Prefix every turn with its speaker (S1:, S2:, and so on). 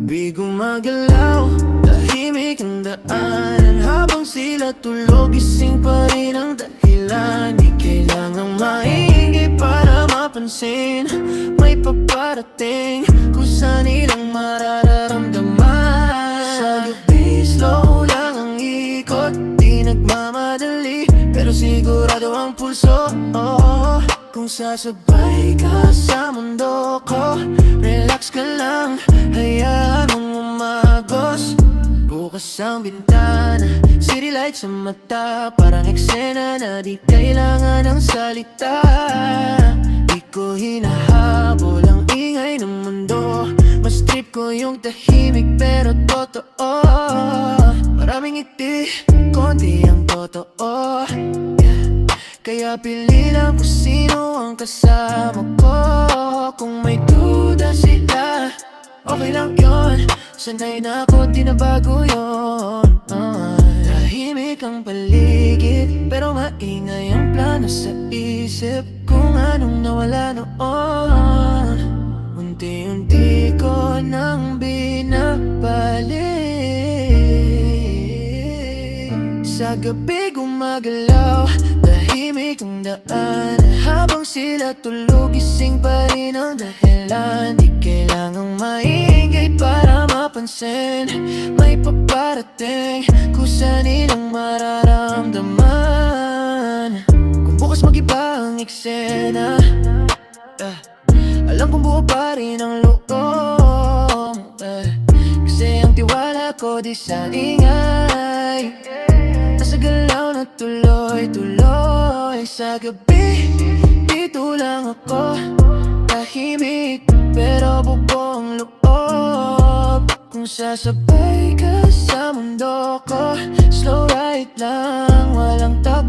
S1: gabi gumagalaw, tahimik ang daanan. Habang sila tulog, gising pa rin ang dahilan. Di kailangang maingay para mapansin, may paparating kung saan nilang mararamdaman. Sa gabi, slow lang ang ikot, di nagmamadali, pero sigurado ang pulso. Kung sasabay ka sa mundo ko, relax ka lang, hayaan mong umagos. Bukas ang bintana, city light sa mata, parang eksena na di kailangan ng salita. Di ko hinahabol ang ingay ng mundo, mas trip ko yung tahimik pero totoo. Maraming ngiti, konti ang totoo, kaya pili lang kung sino ang kasama ko. Kung may duda sila, okay lang yun, sanay na ako, di na bago yun. Tahimik ang paligid, pero maingay ang plano sa isip, kung anong nawala noon. Unti-unti ko nang binabalik. Sa gabi gumagalaw, tahimik ang daan. Habang sila tulog, gising pa rin ang dahilan. Di kailangang maingay para mapansin, may paparating kung saan nilang mararamdaman. Kung bukas mag-iba ang eksena, alam kong buo pa rin ang loob, kasi ang tiwala ko di sa ingay, nasa galaw na tuloy-tuloy. Sa gabi, dito lang ako, tahimik pero buo ang loob. Kung sasabay ka sa mundo ko, slow ride lang, walang takbo.